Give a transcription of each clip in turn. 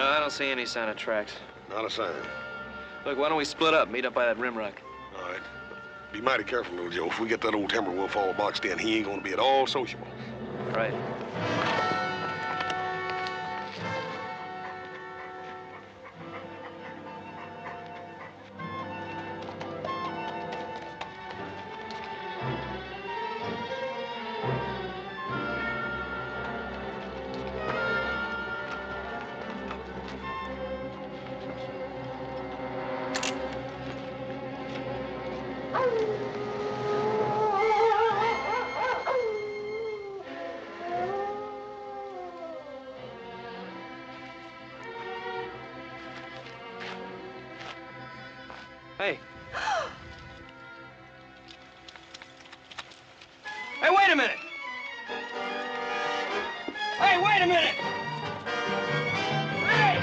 I don't see any sign of tracks. Not a sign. Look, why don't we split up, meet up by that rim rock? All right. Be mighty careful, little Joe. If we get that old timber wolf all boxed in, he ain't gonna be at all sociable. Right. Hey. Hey, wait a minute! Hey, wait a minute! Hey!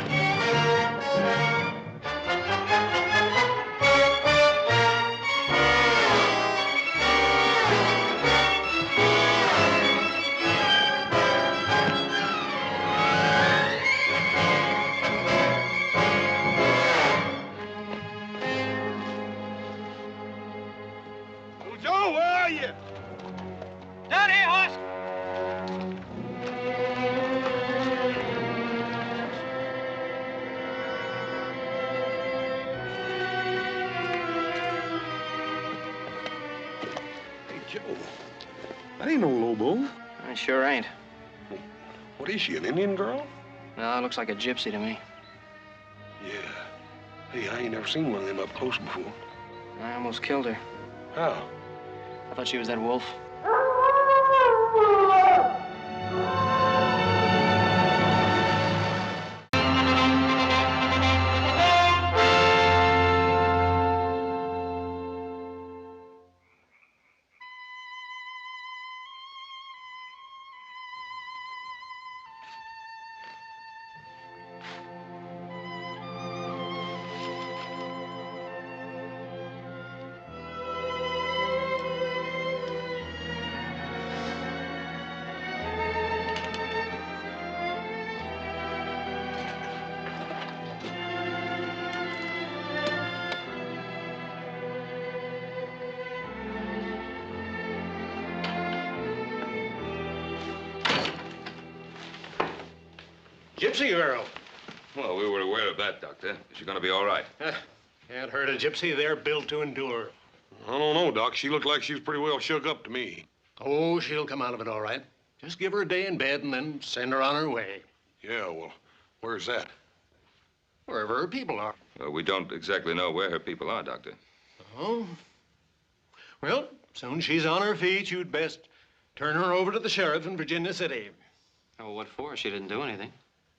Little Joe, where are you? Down here, Hoss! Hey, Joe. That ain't no Lobo. I sure ain't. What is she, an Indian girl? No, it looks like a gypsy to me. Yeah. Hey, I ain't never seen one of them up close before. I almost killed her. How? I thought she was that wolf. Gypsy girl. Well, we were aware of that, Doctor. Is she going to be all right? Can't hurt a gypsy. They're built to endure. I don't know, Doc. She looked like she was pretty well shook up to me. Oh, she'll come out of it all right. Just give her a day in bed and then send her on her way. Yeah, well, where's that? Wherever her people are. Well, we don't exactly know where her people are, Doctor. Oh? Well, soon she's on her feet, you'd best turn her over to the sheriff in Virginia City. Oh, what for? She didn't do anything.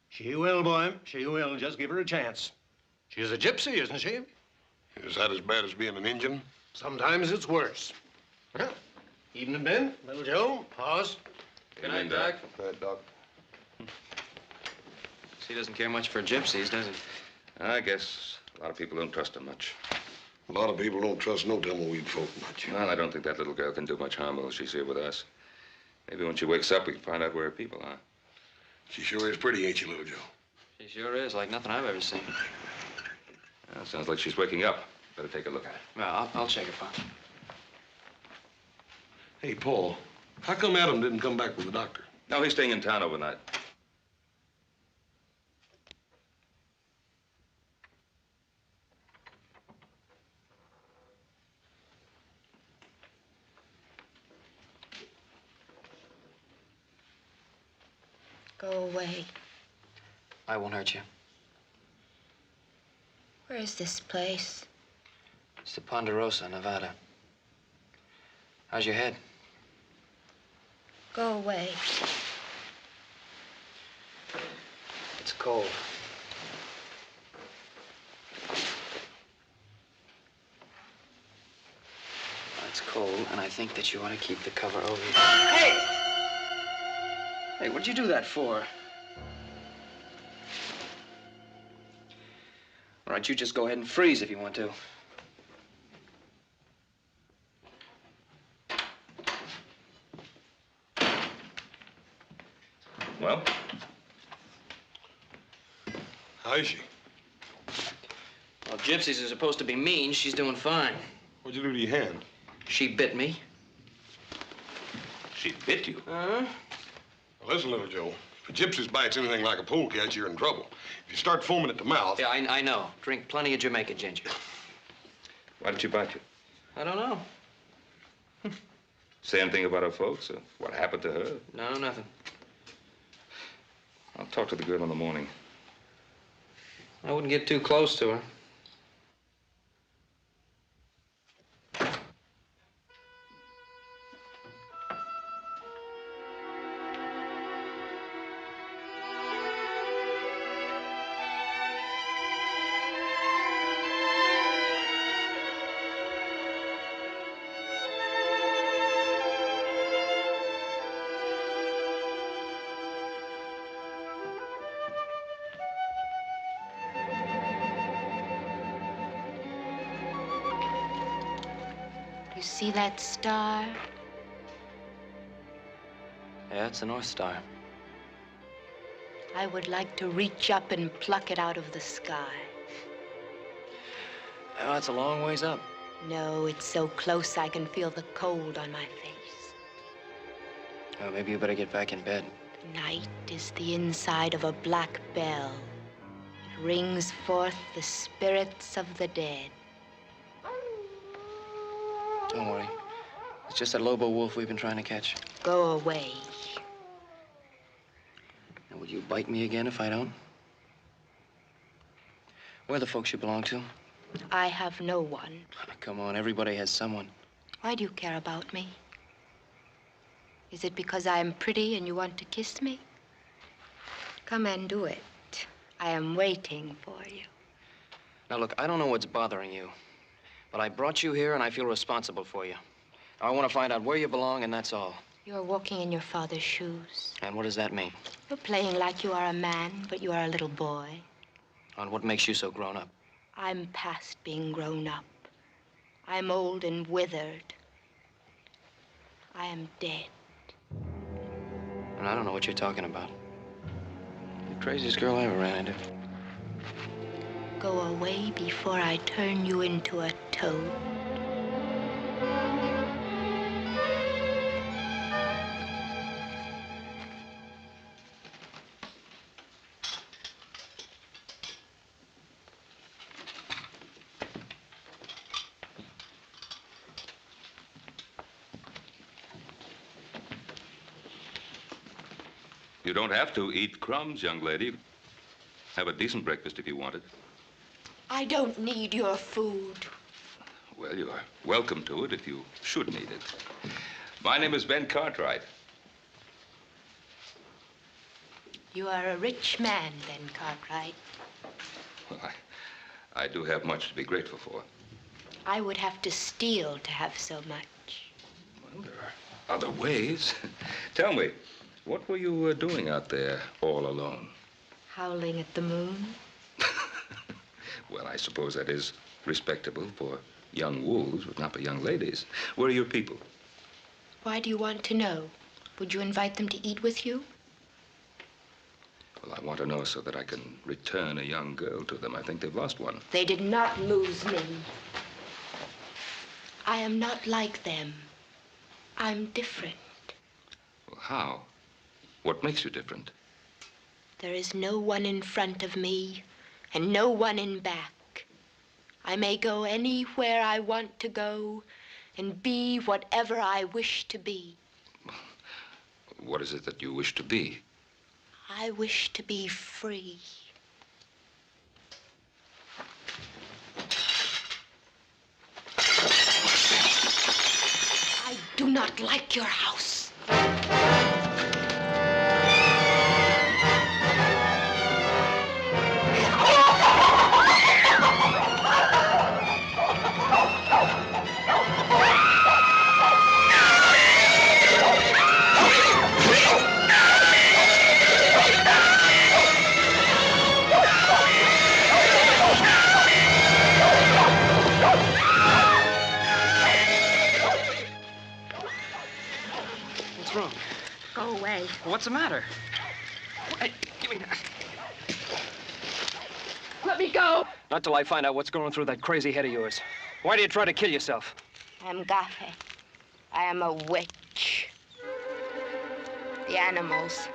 She will, boy. She will. Just give her a chance. She's a gypsy, isn't she? Is that as bad as being an Indian? Sometimes it's worse. Well, evening, Ben. Little Joe. Pause. Good night, Doc. Good night, Doc. He doesn't care much for gypsies, does he? I guess a lot of people don't trust her much. A lot of people don't trust no tumbleweed folk much. Well, I don't think that little girl can do much harm while she's here with us. Maybe when she wakes up, we can find out where her people are. She sure is pretty, ain't she, little Joe? She sure is, like nothing I've ever seen. Well, sounds like she's waking up. Better take a look at her. Well, I'll check it, Pop. Hey, Paul, how come Adam didn't come back with the doctor? No, he's staying in town overnight. Go away. I won't hurt you. Where is this place? It's the Ponderosa, Nevada. How's your head? Go away. It's cold. It's cold, and I think that you want to keep the cover over you. Hey! Hey, what'd you do that for? All right, you just go ahead and freeze if you want to. Well? How is she? Well, gypsies are supposed to be mean. She's doing fine. What'd you do to your hand? She bit me. She bit you. Uh-huh. Well, listen, little Joe. If a gypsy's bites anything like a polecat, you're in trouble. If you start foaming at the mouth... Yeah, I know. Drink plenty of Jamaica ginger. Why did she bite you? I don't know. Say anything about her folks or what happened to her? No, nothing. I'll talk to the girl in the morning. I wouldn't get too close to her. You see that star? Yeah, it's the North Star. I would like to reach up and pluck it out of the sky. Oh, it's a long ways up. No, it's so close I can feel the cold on my face. Oh, maybe you better get back in bed. Night is the inside of a black bell. It rings forth the spirits of the dead. Don't worry. It's just that Lobo wolf we've been trying to catch. Go away. And will you bite me again if I don't? Where are the folks you belong to? I have no one. Come on, everybody has someone. Why do you care about me? Is it because I am pretty and you want to kiss me? Come and do it. I am waiting for you. Now, look, I don't know what's bothering you, but I brought you here and I feel responsible for you. I want to find out where you belong, and that's all. You're walking in your father's shoes. And what does that mean? You're playing like you are a man, but you are a little boy. On what makes you so grown up? I'm past being grown up. I'm old and withered. I am dead. And I don't know what you're talking about. You're the craziest girl I ever ran into. Go away before I turn you into a toad. You don't have to eat crumbs, young lady. Have a decent breakfast if you want it. I don't need your food. Well, you are welcome to it if you should need it. My name is Ben Cartwright. You are a rich man, Ben Cartwright. Well, I do have much to be grateful for. I would have to steal to have so much. Well, there are other ways. Tell me, what were you doing out there all alone? Howling at the moon. Well, I suppose that is respectable for young wolves, but not for young ladies. Where are your people? Why do you want to know? Would you invite them to eat with you? Well, I want to know so that I can return a young girl to them. I think they've lost one. They did not lose me. I am not like them. I'm different. Well, how? What makes you different? There is no one in front of me and no one in back. I may go anywhere I want to go and be whatever I wish to be. What is it that you wish to be? I wish to be free. I do not like your house. What's wrong? Go away. What's the matter? Hey, give me that. Not till I find out what's going through that crazy head of yours. Why do you try to kill yourself? I'm Gafe. I am a witch. The animals,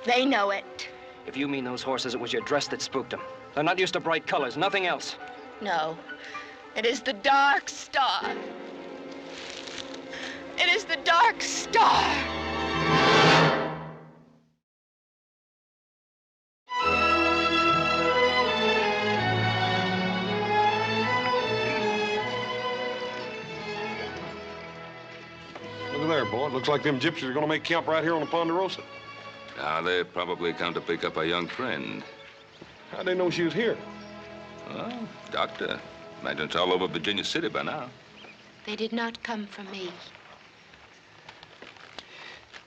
they know it. If you mean those horses, it was your dress that spooked them. They're not used to bright colors, nothing else. No, it is the dark star. It is the dark star. Look there, boy. It looks like them gypsies are gonna make camp right here on the Ponderosa. Now, they probably come to pick up a young friend. How'd they know she was here? Well, doctor, imagine it's all over Virginia City by now. They did not come for me.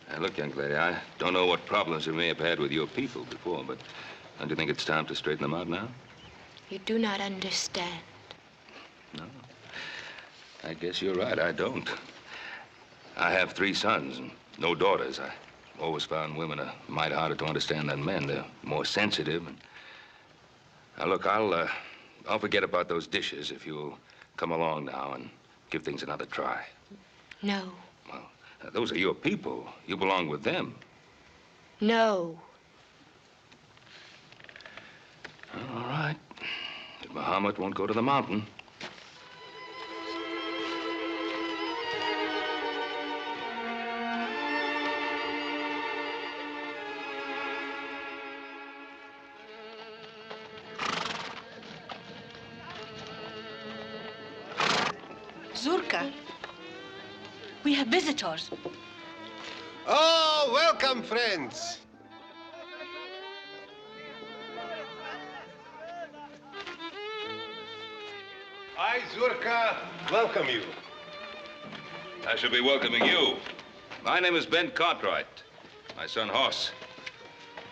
Now, look, young lady, I don't know what problems you may have had with your people before, but don't you think it's time to straighten them out now? You do not understand. No. I guess you're right, I don't. I have 3 sons and no daughters. I always found women a mite harder to understand than men. They're more sensitive. And... Now, look, I'll forget about those dishes if you'll come along now and give things another try. No. Well, those are your people. You belong with them. No. All right. But Muhammad won't go to the mountain. Zurka, we have visitors. Oh, welcome, friends. I, Zurka, welcome you. I shall be welcoming you. My name is Ben Cartwright. My son, Hoss.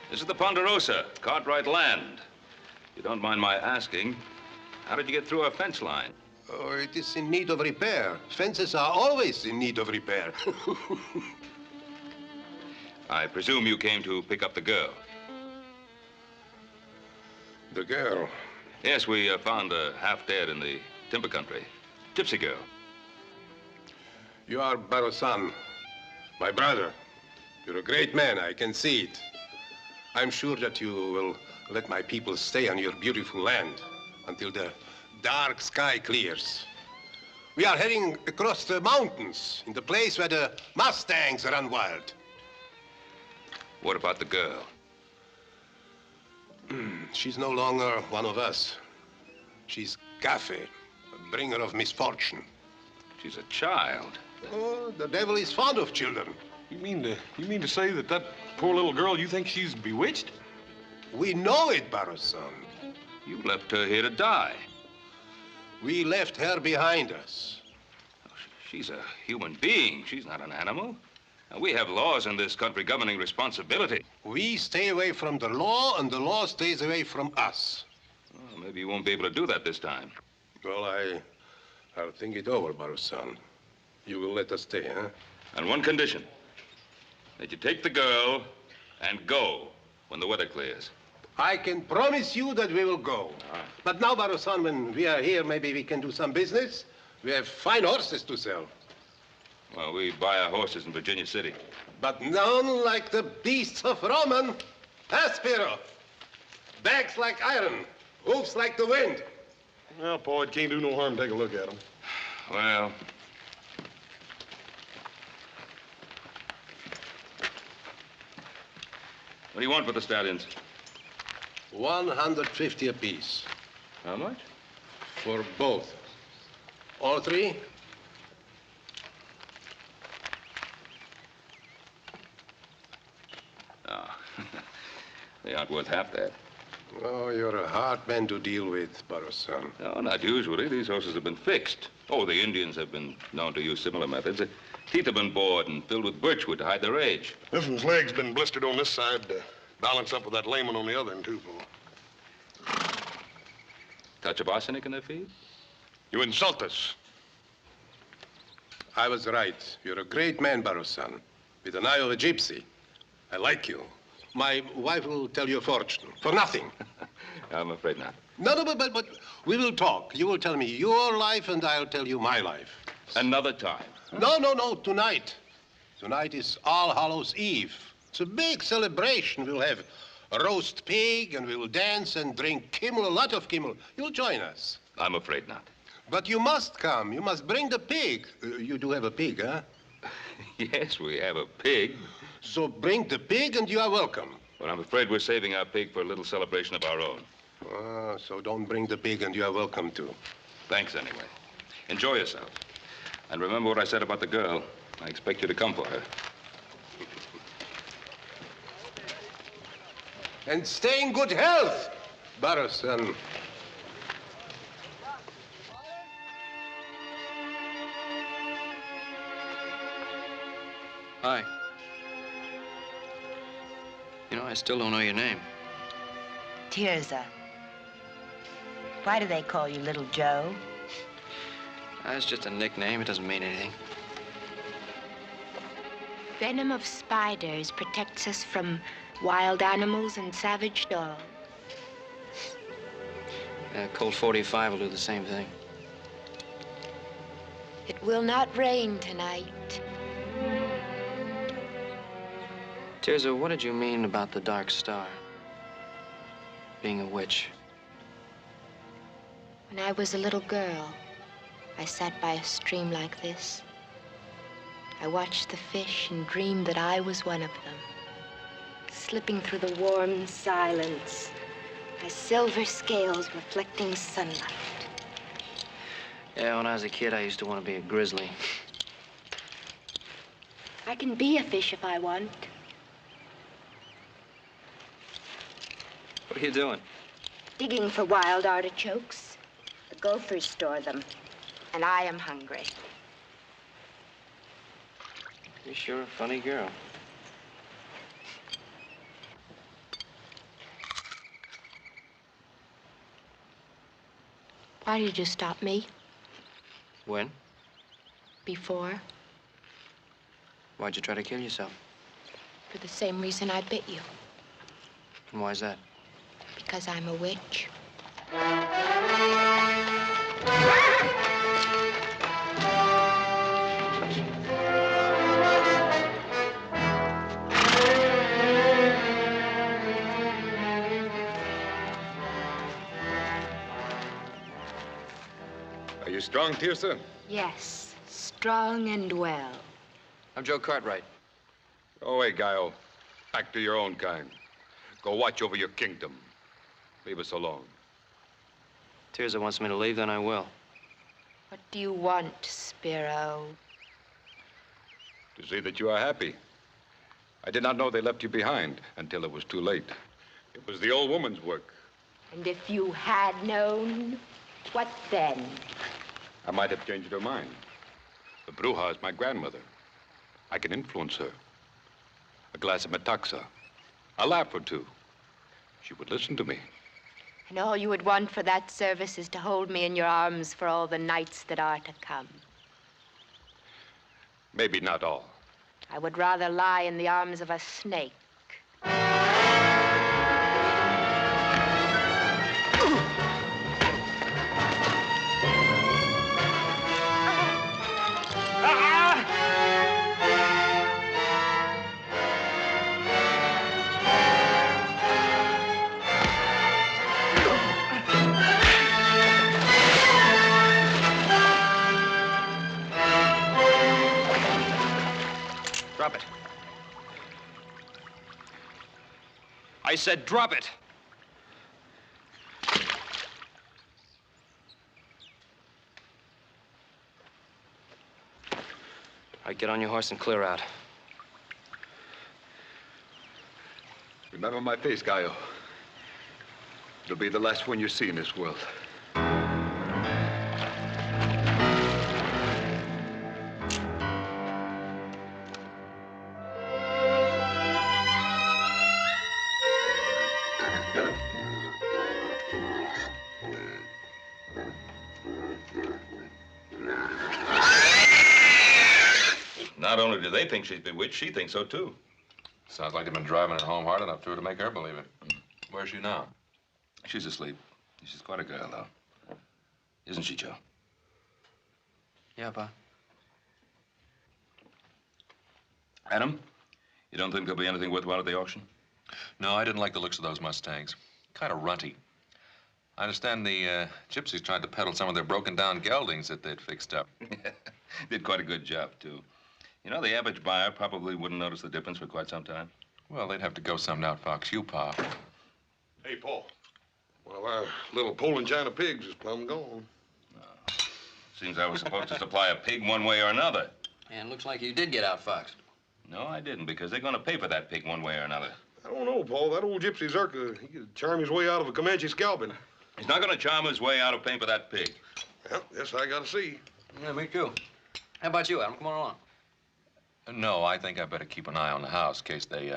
This is the Ponderosa, Cartwright land. If you don't mind my asking, how did you get through our fence line? Oh, it is in need of repair. Fences are always in need of repair. I presume you came to pick up the girl. The girl. Yes, we found her half dead in the timber country. Gypsy girl. You are Barosan, my brother. You're a great man, I can see it. I'm sure that you will let my people stay on your beautiful land until the dark sky clears. We are heading across the mountains in the place where the Mustangs run wild. What about the girl? She's no longer one of us. She's Gafe, a bringer of misfortune. She's a child. Oh, the devil is fond of children. You mean to say that poor little girl, you think she's bewitched? We know it, Barosan. You left her here to die. We left her behind us. She's a human being. She's not an animal. And we have laws in this country governing responsibility. We stay away from the law, and the law stays away from us. Well, maybe you won't be able to do that this time. Well, I'll think it over, Barosan. You will let us stay, huh? On one condition. That you take the girl and go when the weather clears. I can promise you that we will go. But now, Barosan, when we are here, maybe we can do some business. We have fine horses to sell. Well, we buy our horses in Virginia City. But none like the beasts of Roman. Aspiro. Backs like iron. Hoofs like the wind. Well, Paul, it can't do no harm to take a look at them. Well... What do you want for the stallions? 150 apiece. How much? For both. All 3? No. They aren't worth half that. Oh, you're a hard man to deal with, Barosan. No, not usually. These horses have been fixed. Oh, the Indians have been known to use similar methods. The teeth have been bored and filled with birchwood to hide their age. This one's leg's been blistered on this side to balance up with that lame one on the other end, too, Paul. Touch of arsenic in their feet? You insult us. I was right. You're a great man, Barosan, with an eye of a gypsy. I like you. My wife will tell you a fortune. For nothing. I'm afraid not. No, but we will talk. You will tell me your life, and I'll tell you my life. Another time. No, tonight. Tonight is All Hallows Eve. It's a big celebration. We'll have a roast pig, and we'll dance and drink Kimmel, a lot of Kimmel. You'll join us. I'm afraid not. But you must come. You must bring the pig. You do have a pig, huh? Yes, we have a pig. So bring the pig, and you are welcome. But I'm afraid we're saving our pig for a little celebration of our own. So don't bring the pig, and you are welcome too. Thanks anyway. Enjoy yourself. And remember what I said about the girl. I expect you to come for her. And stay in good health, Barroson. Hi. You know, I still don't know your name. Tirza. Why do they call you Little Joe? That's just a nickname. It doesn't mean anything. Venom of spiders protects us from wild animals and savage dogs. Colt 45 will do the same thing. It will not rain tonight. Tirza, what did you mean about the Dark Star? Being a witch. When I was a little girl, I sat by a stream like this. I watched the fish and dreamed that I was one of them, slipping through the warm silence, my silver scales reflecting sunlight. Yeah, when I was a kid, I used to want to be a grizzly. I can be a fish if I want. What are you doing? Digging for wild artichokes. The gophers store them, and I am hungry. You're sure a funny girl. Why did you stop me When? before? Why'd you try to kill yourself? For the same reason I bit you. And why's that? Because I'm a witch. Are you strong, Tirza? Yes, strong and well. I'm Joe Cartwright. Go away, Guile. Back to your own kind. Go watch over your kingdom. Leave us alone. Tirza wants me to leave, then I will. What do you want, Spiro? To see that you are happy. I did not know they left you behind until it was too late. It was the old woman's work. And if you had known, what then? I might have changed her mind. The Bruja is my grandmother. I can influence her. A glass of metaxa. A laugh or two. She would listen to me. And all you would want for that service is to hold me in your arms for all the nights that are to come. Maybe not all. I would rather lie in the arms of a snake. Drop it. I said drop it. All right, get on your horse and clear out. Remember my face, Gallo. It'll be the last one you see in this world. Not only do they think she's bewitched, she thinks so, too. Sounds like they've been driving her home hard enough to her to make her believe it. Where's she now? She's asleep. She's quite a girl, though. Isn't she, Joe? Yeah, Pa. Adam, you don't think there'll be anything worthwhile at the auction? No, I didn't like the looks of those Mustangs. Kind of runty. I understand the gypsies tried to peddle some of their broken-down geldings that they'd fixed up. Did quite a good job, too. You know, the average buyer probably wouldn't notice the difference for quite some time. Well, they'd have to go something out, Fox. You, Pa. Hey, Paul. Well, our little Poland China pigs is plumb gone. Seems I was supposed to supply a pig one way or another. And looks like you did get out, Fox. No, I didn't, because they're going to pay for that pig one way or another. I don't know, Paul. That old gypsy Zerka, he could charm his way out of a Comanche scalping. He's not going to charm his way out of paying for that pig. Well, yes, I gotta see. Yeah, me too. How about you, Adam? Come on along. No, I think I better keep an eye on the house in case they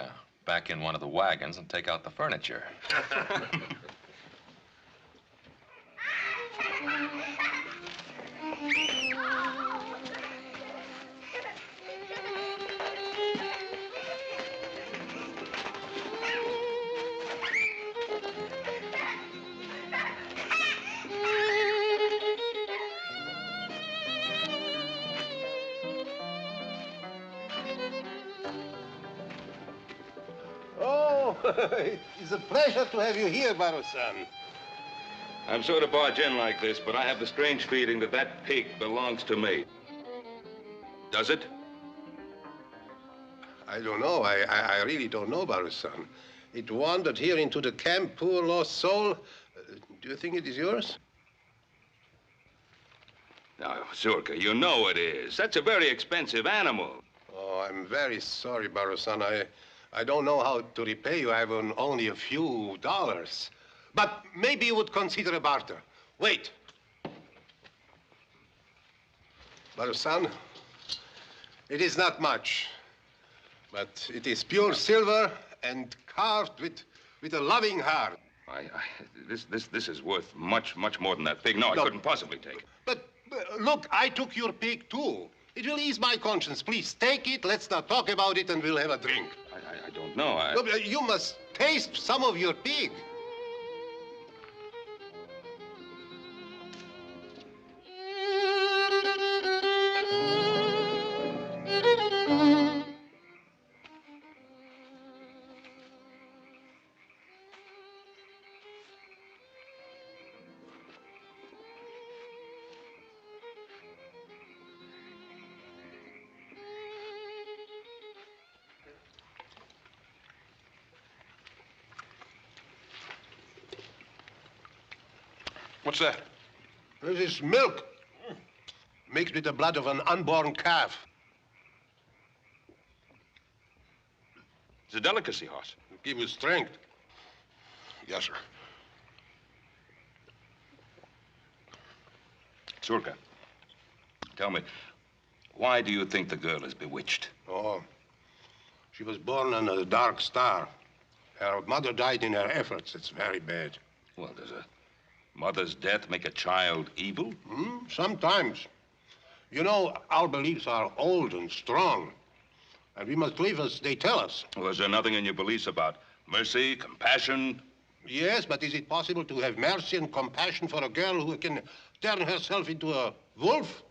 back in one of the wagons and take out the furniture. Oh, it's a pleasure to have you here, Baro-san. I'm sorry to barge in like this, but I have the strange feeling that that pig belongs to me. Does it? I don't know. I really don't know, Baro-san. It wandered here into the camp, poor lost soul. Do you think it is yours? Now, Zurka, you know it is. That's a very expensive animal. Oh, I'm very sorry, Baro-san. I don't know how to repay you. I have only a few dollars. But maybe you would consider a barter. Wait. Baro-san, it is not much, but it is pure silver and carved with a loving heart. This is worth much more than that pig. No, I couldn't possibly take it. But look, I took your pig too. It will ease my conscience. Please take it. Let's not talk about it, and we'll have a drink. I don't know. No, but you must taste some of your pig. What's that? This is milk mixed with the blood of an unborn calf. It's a delicacy, horse. Give you strength. Yes, sir. Zurka, tell me, why do you think the girl is bewitched? Oh, she was born on a dark star. Her mother died in her efforts. It's very bad. Well, does a mother's death make a child evil? Sometimes. You know, our beliefs are old and strong, and we must live as they tell us. Well, is there nothing in your beliefs about mercy, compassion? Yes, but is it possible to have mercy and compassion for a girl who can turn herself into a wolf?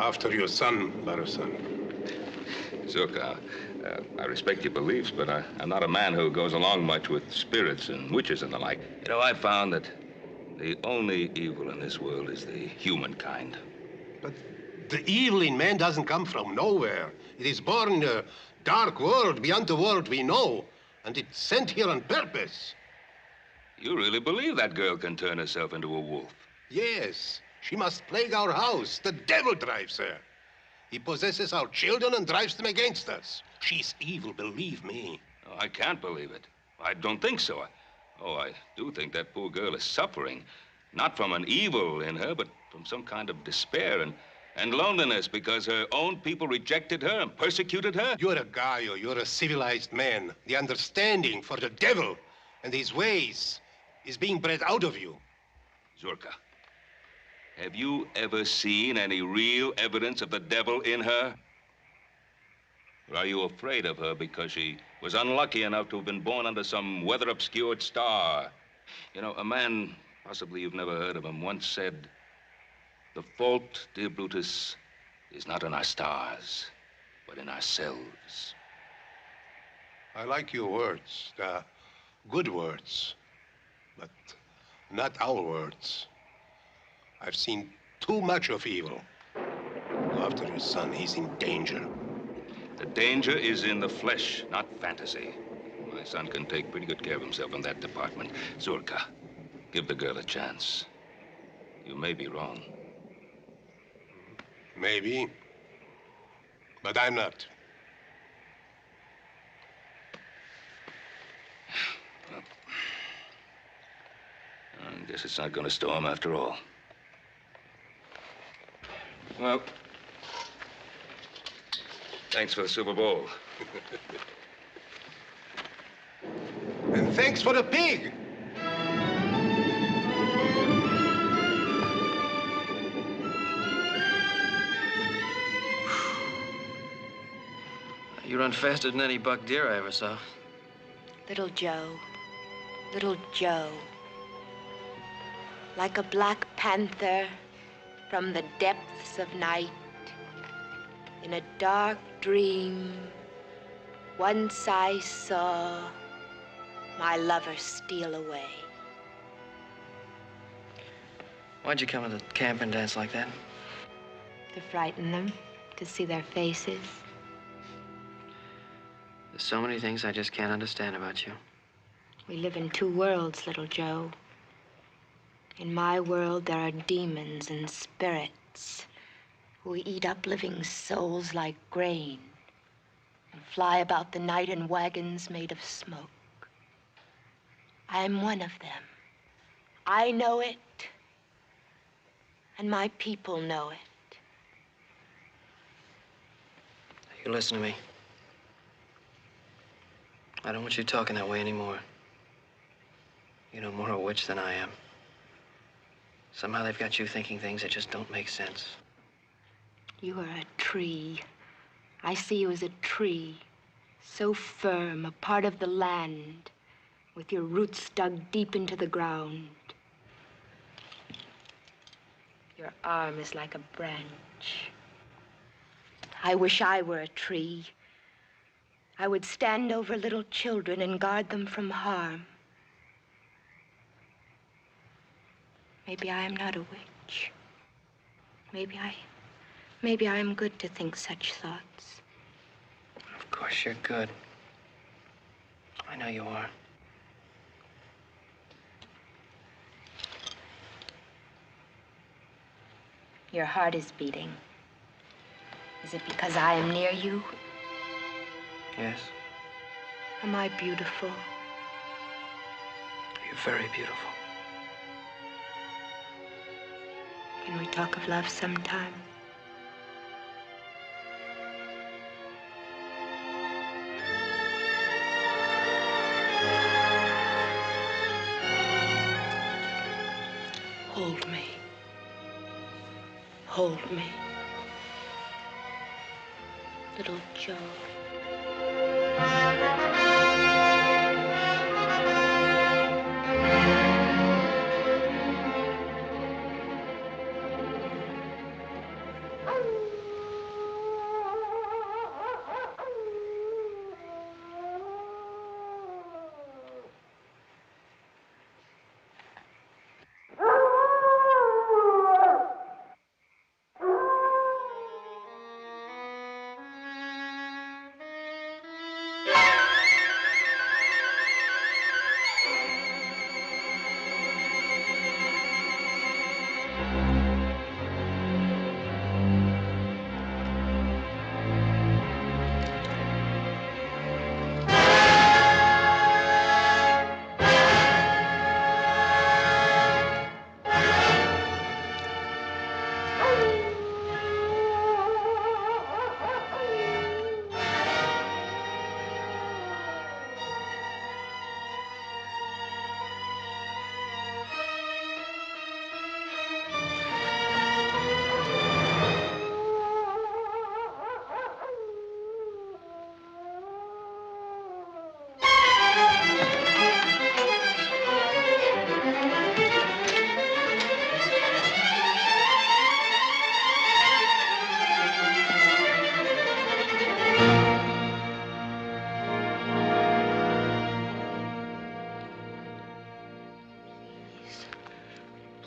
After your son, Baro-san. Zurka, I respect your beliefs, but I'm not a man who goes along much with spirits and witches and the like. You know, I've found that the only evil in this world is the humankind. But the evil in man doesn't come from nowhere. It is born in a dark world beyond the world we know, and it's sent here on purpose. You really believe that girl can turn herself into a wolf? Yes, she must plague our house. The devil drives her. He possesses our children and drives them against us. She's evil, believe me. Oh, I can't believe it. I don't think so. I do think that poor girl is suffering, not from an evil in her, but from some kind of despair and loneliness because her own people rejected her and persecuted her. You're a Gaio, you're a civilized man. The understanding for the devil and his ways is being bred out of you. Zurka, have you ever seen any real evidence of the devil in her? Or are you afraid of her because she was unlucky enough to have been born under some weather-obscured star? You know, a man, possibly you've never heard of him, once said, "The fault, dear Brutus, is not in our stars, but in ourselves." I like your words. They're good words, but not our words. I've seen too much of evil. Go after your son. He's in danger. The danger is in the flesh, not fantasy. My son can take pretty good care of himself in that department. Zurka, give the girl a chance. You may be wrong. Maybe, but I'm not. I guess it's not going to storm after all. Well, thanks for the silver bowl. And thanks for the pig. You run faster than any buck deer I ever saw. Little Joe, little Joe. Like a black panther from the depths of night, in a dark dream, once I saw my lover steal away. Why'd you come to the camp and dance like that? To frighten them, to see their faces. There's so many things I just can't understand about you. We live in two worlds, little Joe. In my world, there are demons and spirits who eat up living souls like grain and fly about the night in wagons made of smoke. I'm one of them. I know it, and my people know it. You listen to me. I don't want you talking that way anymore. You know more of a witch than I am. Somehow they've got you thinking things that just don't make sense. You are a tree. I see you as a tree, so firm, a part of the land, with your roots dug deep into the ground. Your arm is like a branch. I wish I were a tree. I would stand over little children and guard them from harm. Maybe I am not a witch. Maybe I am good to think such thoughts. Of course you're good. I know you are. Your heart is beating. Is it because I am near you? Yes, Am I beautiful? you're very beautiful. Can we talk of love sometime? Hold me. Hold me. Little Joe.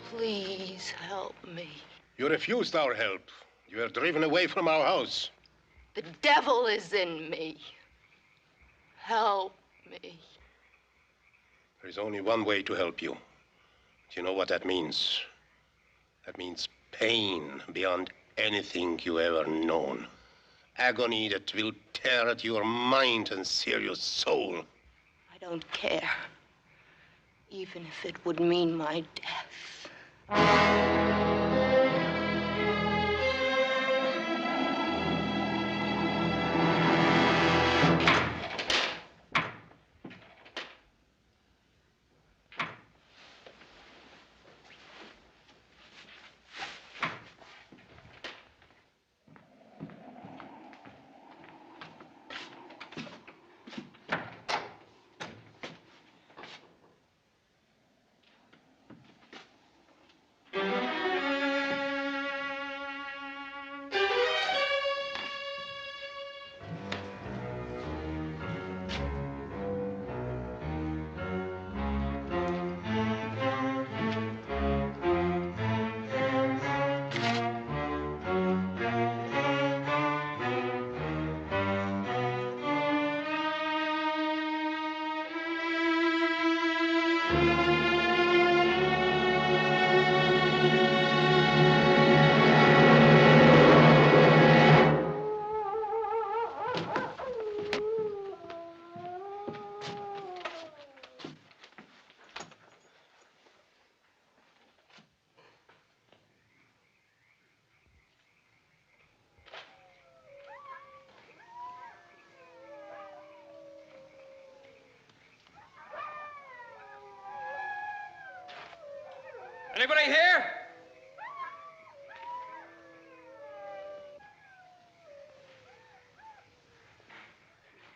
Please help me. You refused our help. You were driven away from our house. The devil is in me. Help me. There is only one way to help you. Do you know what that means? That means pain beyond anything you ever known. Agony that will tear at your mind and sear your soul. I don't care. Even if it would mean my death. Anybody here?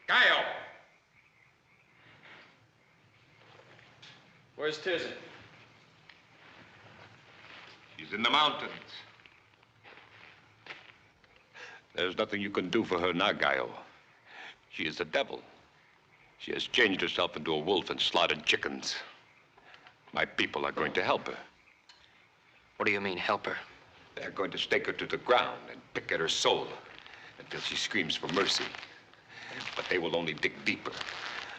Gaio! Where's Tirzah? She's in the mountains. There's nothing you can do for her now, Gaio. She is the devil. She has changed herself into a wolf and slaughtered chickens. My people are going to help her. What do you mean, help her? They're going to stake her to the ground and pick at her soul until she screams for mercy. But they will only dig deeper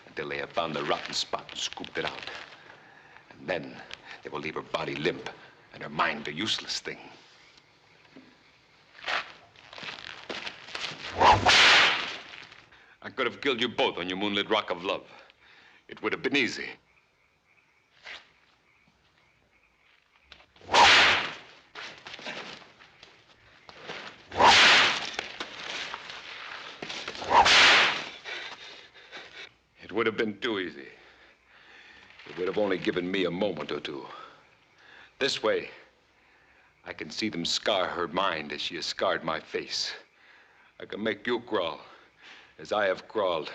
until they have found the rotten spot and scooped it out. And then they will leave her body limp and her mind a useless thing. I could have killed you both on your moonlit rock of love. It would have been easy. It would have been too easy. It would have only given me a moment or two. This way, I can see them scar her mind as she has scarred my face. I can make you crawl as I have crawled.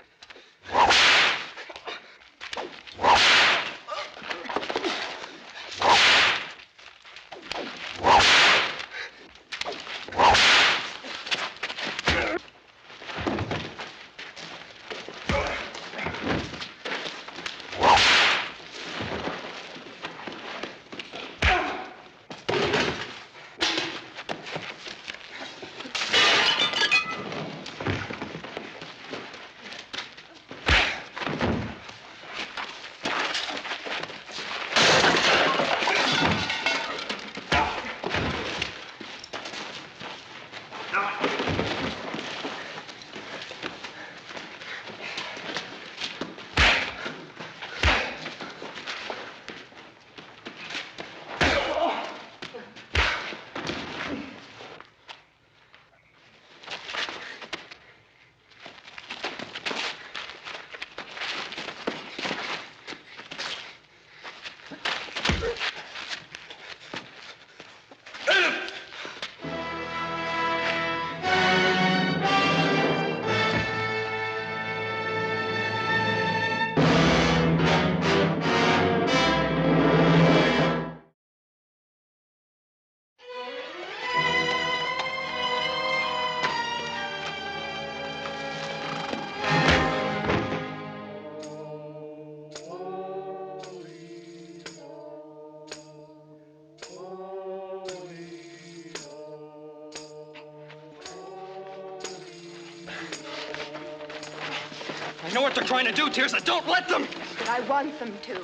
know what they're trying to do, Tirza. Don't let them! But I want them to.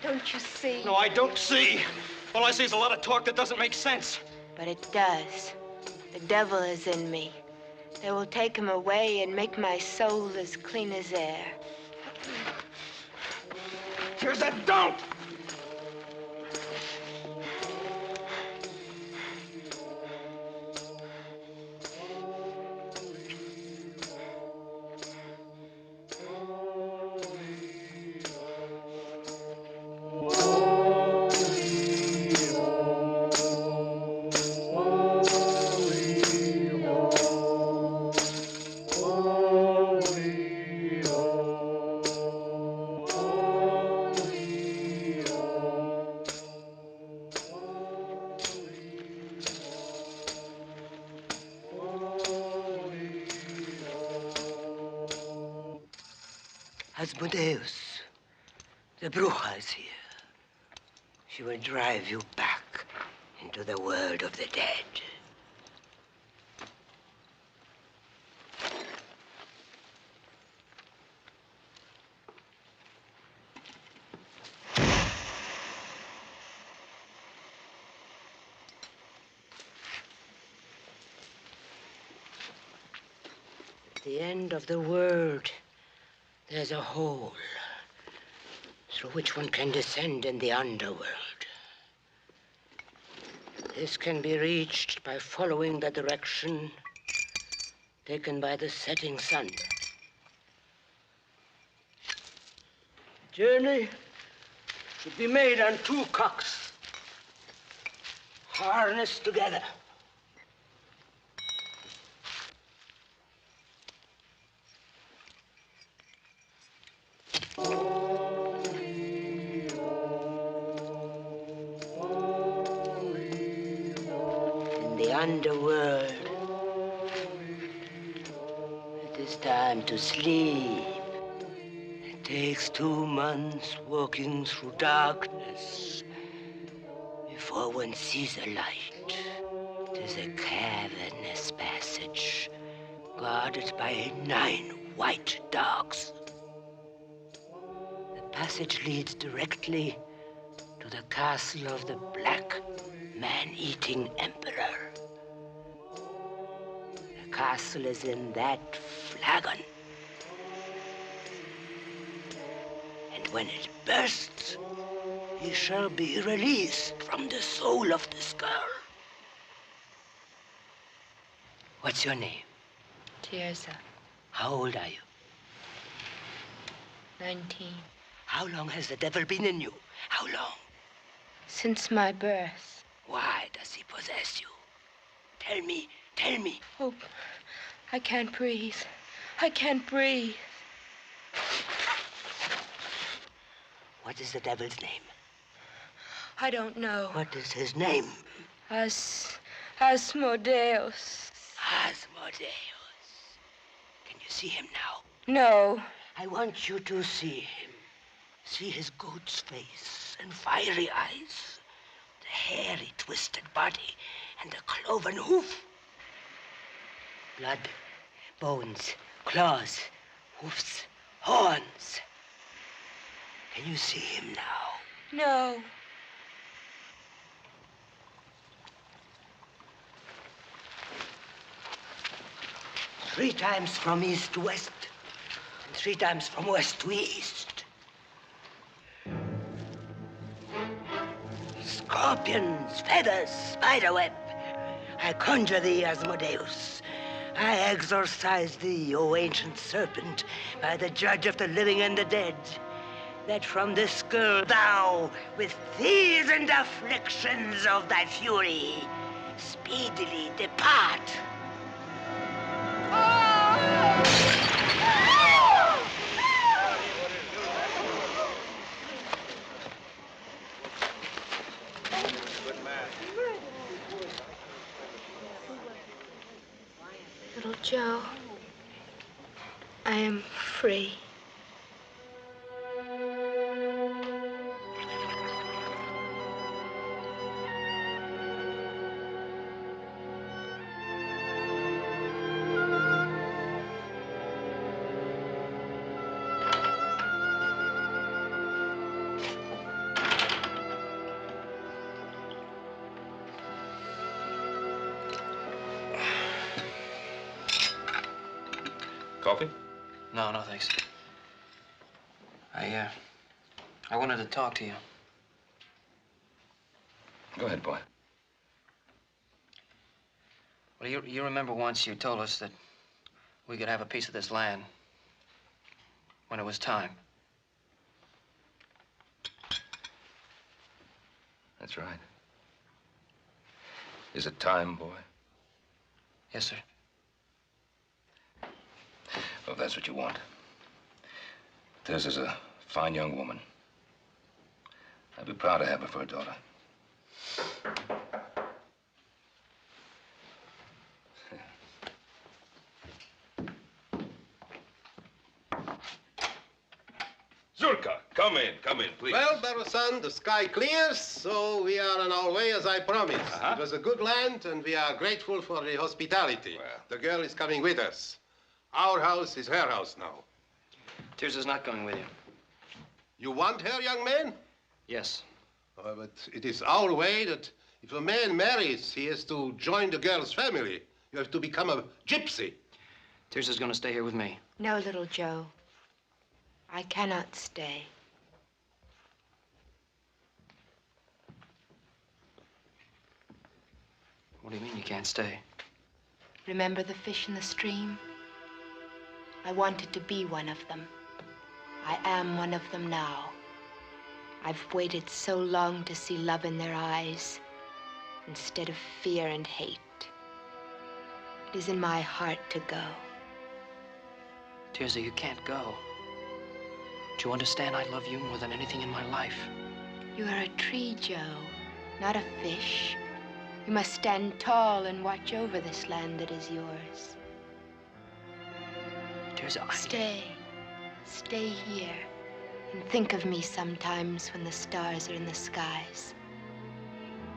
Don't you see? No, I don't see. All I see is a lot of talk that doesn't make sense. But it does. The devil is in me. They will take him away and make my soul as clean as air. Tirza, don't! Asmodeus, the Bruja is here. She will drive you back into the world of the dead. At the end of the world, there's a hole through which one can descend in the underworld. This can be reached by following the direction taken by the setting sun. The journey should be made on 2 cocks, harnessed together. The underworld. It is time to sleep. It takes 2 months walking through darkness before one sees a light. It is a cavernous passage guarded by 9 white dogs. The passage leads directly to the castle of the Black Man-Eating Emperor. The castle is in that flagon. And when it bursts, he shall be released from the soul of this girl. What's your name? Tirza, How old are you? 19. How long has the devil been in you? How long? Since my birth. Why does he possess you? Tell me, tell me. Oh, I can't breathe. I can't breathe. What is the devil's name? I don't know. What is his name? Asmodeus. Asmodeus. Can you see him now? No. I want you to see him. See his goat's face and fiery eyes, the hairy, twisted body, and the cloven hoof. Blood, bones, claws, hoofs, horns. Can you see him now? No. Three times from east to west, and 3 times from west to east. Scorpions, feathers, spiderweb. I conjure thee, Asmodeus. I exorcise thee, O ancient serpent, by the judge of the living and the dead, that from this girl thou, with fears and afflictions of thy fury, speedily depart. Little Joe, I am free. Coffee? No, no, thanks. I wanted to talk to you. Go ahead, boy. Well, you remember once you told us that we could have a piece of this land when it was time. That's right. Is it time, boy? Yes, sir. Well, if that's what you want. Tess is a fine young woman. I'd be proud to have her for a daughter. Zurka, come in, please. Well, Barusan, the sky clears, so we are on our way as I promised. It was a good land, and we are grateful for the hospitality. Well. The girl is coming with us. Our house is her house now. Tirza's not going with you. You want her, young man? Yes. But it is our way that if a man marries, he has to join the girl's family. You have to become a gypsy. Tirza's going to stay here with me. No, little Joe. I cannot stay. What do you mean you can't stay? Remember the fish in the stream? I wanted to be one of them. I am one of them now. I've waited so long to see love in their eyes instead of fear and hate. It is in my heart to go. Tirza, you can't go. Do you understand I love you more than anything in my life? You are a tree, Joe, not a fish. You must stand tall and watch over this land that is yours. Tirza, Stay. Stay here. And think of me sometimes when the stars are in the skies.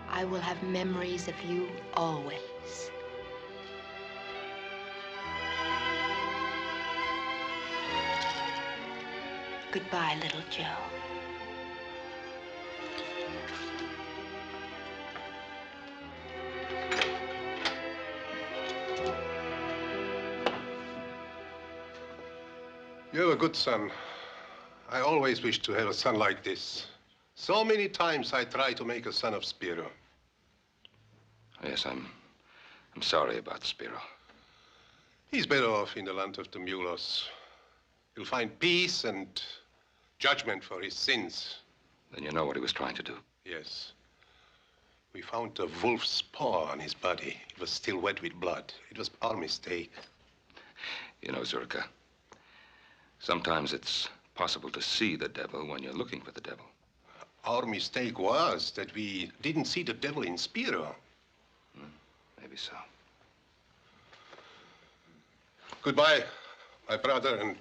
I will have memories of you always. Goodbye, little Joe. You're a good son. I always wished to have a son like this. So many times I tried to make a son of Spiro. Yes, I'm sorry about Spiro. He's better off in the land of the Mulos. He'll find peace and judgment for his sins. Then you know what he was trying to do. Yes. We found a wolf's paw on his body. It was still wet with blood. It was our mistake. You know, Zurka, sometimes it's possible to see the devil when you're looking for the devil. Our mistake was that we didn't see the devil in Spiro. Maybe so. Goodbye, my brother, and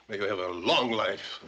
may you have a long life.